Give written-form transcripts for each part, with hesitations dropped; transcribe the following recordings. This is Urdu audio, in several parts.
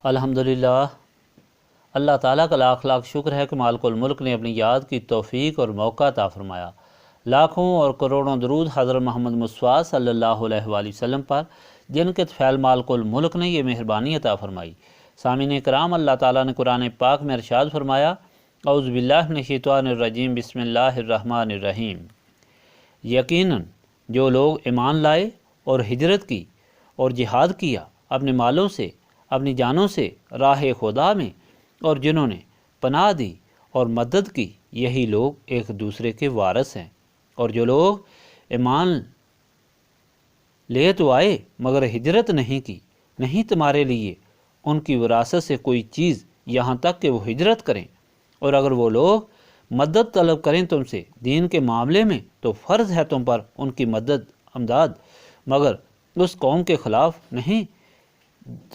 الحمدللہ، اللہ تعالیٰ کا لاکھ لاکھ شکر ہے کہ مالک الملک نے اپنی یاد کی توفیق اور موقع عطا فرمایا۔ لاکھوں اور کروڑوں درود حضرت محمد مصطفیٰ صلی اللہ علیہ وآلہ وسلم پر، جن کے طفیل مالک الملک نے یہ مہربانی عطا فرمائی۔ سامعین کرام، اللہ تعالیٰ نے قرآن پاک میں ارشاد فرمایا، اعوذ باللہ من الشیطان الرجیم، بسم اللہ الرحمن الرحیم۔ یقیناً جو لوگ ایمان لائے اور ہجرت کی اور جہاد کیا اپنے مالوں سے، اپنی جانوں سے راہ خدا میں، اور جنہوں نے پناہ دی اور مدد کی، یہی لوگ ایک دوسرے کے وارث ہیں۔ اور جو لوگ ایمان لے تو آئے مگر ہجرت نہیں کی، نہیں تمہارے لیے ان کی وراثت سے کوئی چیز یہاں تک کہ وہ ہجرت کریں، اور اگر وہ لوگ مدد طلب کریں تم سے دین کے معاملے میں تو فرض ہے تم پر ان کی مدد امداد، مگر اس قوم کے خلاف نہیں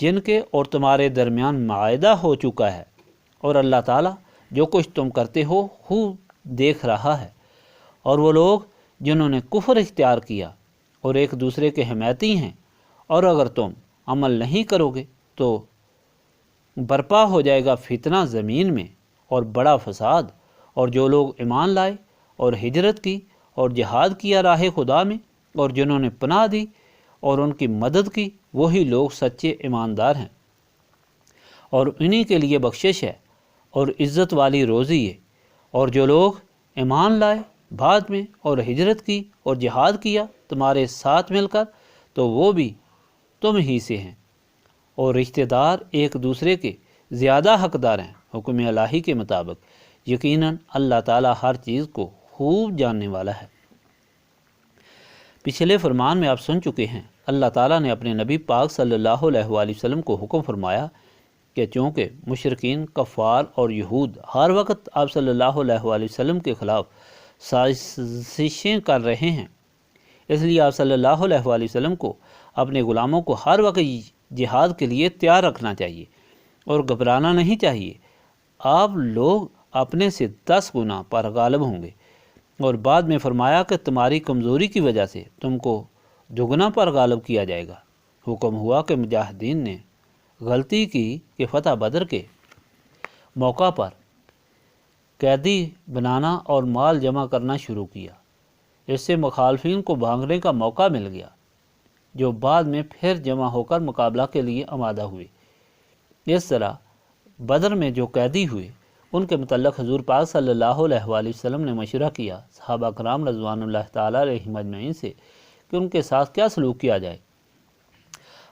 جن کے اور تمہارے درمیان معاہدہ ہو چکا ہے، اور اللہ تعالیٰ جو کچھ تم کرتے ہو خوب دیکھ رہا ہے۔ اور وہ لوگ جنہوں نے کفر اختیار کیا اور ایک دوسرے کے حمایتی ہیں، اور اگر تم عمل نہیں کرو گے تو برپا ہو جائے گا فتنہ زمین میں اور بڑا فساد۔ اور جو لوگ ایمان لائے اور ہجرت کی اور جہاد کیا راہ خدا میں، اور جنہوں نے پناہ دی اور ان کی مدد کی، وہی لوگ سچے ایماندار ہیں، اور انہی کے لیے بخشش ہے اور عزت والی روزی ہے۔ اور جو لوگ ایمان لائے بعد میں اور ہجرت کی اور جہاد کیا تمہارے ساتھ مل کر، تو وہ بھی تم ہی سے ہیں، اور رشتہ دار ایک دوسرے کے زیادہ حقدار ہیں حکم الہی کے مطابق۔ یقیناً اللہ تعالیٰ ہر چیز کو خوب جاننے والا ہے۔ پچھلے فرمان میں آپ سن چکے ہیں، اللہ تعالیٰ نے اپنے نبی پاک صلی اللہ علیہ وآلہ وسلم کو حکم فرمایا کہ چونکہ مشرکین، کفار اور یہود ہر وقت آپ صلی اللہ علیہ وآلہ وسلم کے خلاف سازشیں کر رہے ہیں، اس لیے آپ صلی اللہ علیہ وآلہ وسلم کو اپنے غلاموں کو ہر وقت جہاد کے لیے تیار رکھنا چاہیے اور گھبرانا نہیں چاہیے۔ آپ لوگ اپنے سے 10 گنا پر غالب ہوں گے، اور بعد میں فرمایا کہ تمہاری کمزوری کی وجہ سے تم کو دگنا پر غالب کیا جائے گا۔ حکم ہوا کہ مجاہدین نے غلطی کی کہ فتح بدر کے موقع پر قیدی بنانا اور مال جمع کرنا شروع کیا۔ اس سے مخالفین کو بھاگنے کا موقع مل گیا، جو بعد میں پھر جمع ہو کر مقابلہ کے لیے آمادہ ہوئے۔ اس طرح بدر میں جو قیدی ہوئے ان کے متعلق حضور پاک صلی اللہ علیہ وآلہ وسلم نے مشورہ کیا صحابہ کرام رضوان اللہ تعالیٰ علیہم اجمعین سے کہ ان کے ساتھ کیا سلوک کیا جائے۔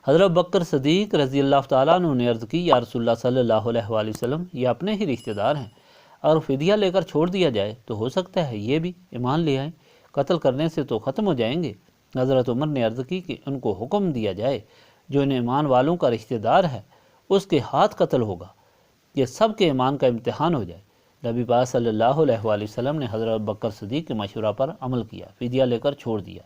حضرت بکر صدیق رضی اللہ تعالیٰ عنہ نے عرض کی، یا رسول اللہ صلی اللہ علیہ وآلہ وسلم، یہ اپنے ہی رشتہ دار ہیں، اور فدیہ لے کر چھوڑ دیا جائے تو ہو سکتا ہے یہ بھی ایمان لے آئیں، قتل کرنے سے تو ختم ہو جائیں گے۔ حضرت عمر نے عرض کی کہ ان کو حکم دیا جائے، جو ان ایمان والوں کا رشتہ دار ہے اس کے ہاتھ قتل ہوگا، یہ سب کے ایمان کا امتحان ہو جائے۔ نبی پاک صلی اللہ علیہ وآلہ وسلم نے حضرت بکر صدیق کے مشورہ پر عمل کیا، فدیہ لے کر چھوڑ دیا۔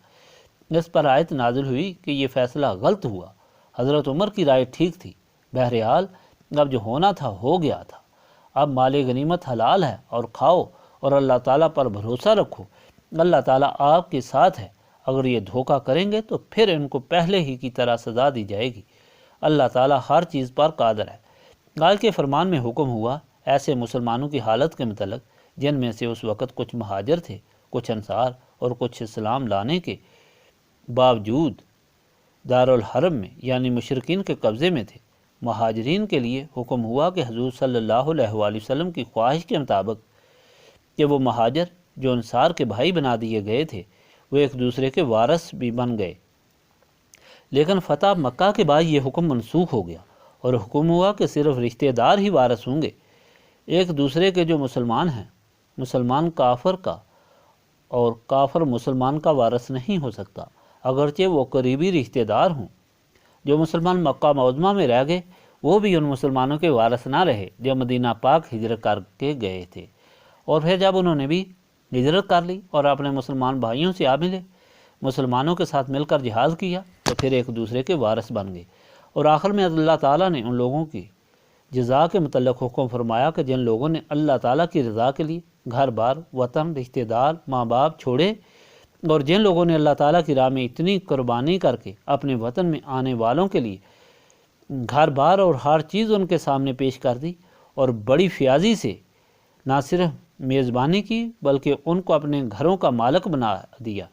اس پر آیت نازل ہوئی کہ یہ فیصلہ غلط ہوا، حضرت عمر کی رائے ٹھیک تھی۔ بہرحال اب جو ہونا تھا ہو گیا تھا، اب مال غنیمت حلال ہے اور کھاؤ، اور اللہ تعالیٰ پر بھروسہ رکھو، اللہ تعالیٰ آپ کے ساتھ ہے۔ اگر یہ دھوکہ کریں گے تو پھر ان کو پہلے ہی کی طرح سزا دی جائے گی، اللہ تعالیٰ ہر چیز پر قادر ہے۔ آج کے فرمان میں حکم ہوا ایسے مسلمانوں کی حالت کے متعلق جن میں سے اس وقت کچھ مہاجر تھے، کچھ انصار، اور کچھ اسلام لانے کے باوجود دارالحرم میں یعنی مشرکین کے قبضے میں تھے۔ مہاجرین کے لیے حکم ہوا کہ حضور صلی اللہ علیہ وآلہ وسلم کی خواہش کے مطابق کہ وہ مہاجر جو انصار کے بھائی بنا دیے گئے تھے وہ ایک دوسرے کے وارث بھی بن گئے۔ لیکن فتح مکہ کے بعد یہ حکم منسوخ ہو گیا، اور حکم ہوا کہ صرف رشتہ دار ہی وارث ہوں گے۔ ایک دوسرے کے جو مسلمان ہیں، مسلمان کافر کا اور کافر مسلمان کا وارث نہیں ہو سکتا، اگرچہ وہ قریبی رشتہ دار ہوں۔ جو مسلمان مکہ معظمہ میں رہ گئے وہ بھی ان مسلمانوں کے وارث نہ رہے جو مدینہ پاک ہجرت کر کے گئے تھے، اور پھر جب انہوں نے بھی ہجرت کر لی اور اپنے مسلمان بھائیوں سے آ ملے، مسلمانوں کے ساتھ مل کر جہاد کیا، تو پھر ایک دوسرے کے وارث بن گئے۔ اور آخر میں اللہ تعالیٰ نے ان لوگوں کی جزا کے متعلق حکم فرمایا کہ جن لوگوں نے اللہ تعالیٰ کی رضا کے لیے گھر بار، وطن، رشتہ دار، ماں باپ چھوڑے، اور جن لوگوں نے اللہ تعالیٰ کی راہ میں اتنی قربانی کر کے اپنے وطن میں آنے والوں کے لیے گھر بار اور ہر چیز ان کے سامنے پیش کر دی اور بڑی فیاضی سے نہ صرف میزبانی کی بلکہ ان کو اپنے گھروں کا مالک بنا دیا۔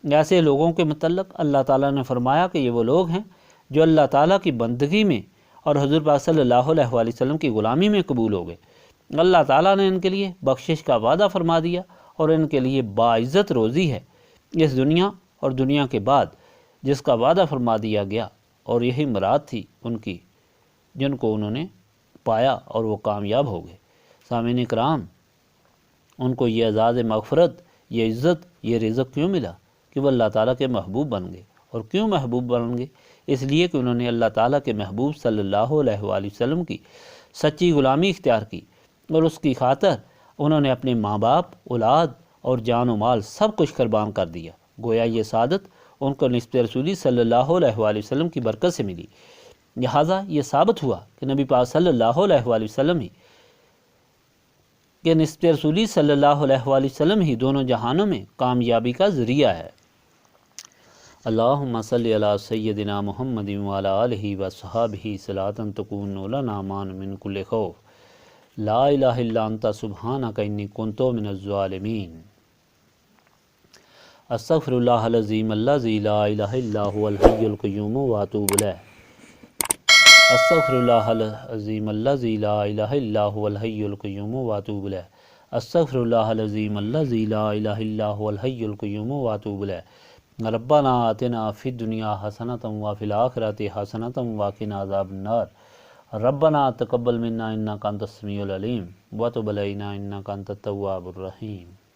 ایسے لوگوں کے متعلق اللہ تعالیٰ نے فرمایا کہ یہ وہ لوگ ہیں جو اللہ تعالیٰ کی بندگی میں اور حضور پاک صلی اللہ علیہ وآلہ وسلم کی غلامی میں قبول ہو گئے۔ اللہ تعالیٰ نے ان کے لیے بخشش کا وعدہ فرما دیا اور ان کے لیے باعزت روزی ہے اس دنیا اور دنیا کے بعد، جس کا وعدہ فرما دیا گیا، اور یہی مراد تھی ان کی جن کو انہوں نے پایا اور وہ کامیاب ہو گئے۔ سامعین کرام، ان کو یہ اعزاز مغفرت، یہ عزت، یہ رزق کیوں ملا؟ کہ وہ اللہ تعالیٰ کے محبوب بن گئے۔ اور کیوں محبوب بن گئے؟ اس لیے کہ انہوں نے اللہ تعالیٰ کے محبوب صلی اللہ علیہ وآلہ وسلم کی سچی غلامی اختیار کی، اور اس کی خاطر انہوں نے اپنے ماں باپ، اولاد اور جان و مال سب کچھ قربان کر دیا۔ گویا یہ سعادت ان کو نسبت رسولی صلی اللہ علیہ وآلہ وسلم کی برکت سے ملی۔ لہٰذا یہ ثابت ہوا کہ نبی پاک صلی اللہ علیہ وآلہ وسلم ہی کہ نسبت رسولی صلی اللہ علیہ وآلہ وسلم ہی دونوں جہانوں میں کامیابی کا ذریعہ ہے۔ اللہم صلی علی سیدنا محمد وعلی آلہ وصحبہ صلاۃ تکون لنا امان من کل خوف، لا الہ الا انت سبحانک انی کنت من الظالمین۔ استغفر اللہ العظیم الذی لا الہ الا هو الحی القیوم واتوب الیہ۔ استغفر اللہ العظیم الذی لا الہ الا هو الحی القیوم واتوب الیہ۔ استغفر اللہ العظیم الذی لا الہ الا هو الحی القیوم واتوب الیہ۔ ربنا آتنا فی الدنیا حسنۃ وفی الآخرۃ حسنۃ وقنا عذاب النار۔ ربنا تقبل منا انک انت السمیع العلیم وتب علینا انک انت التواب الرحیم۔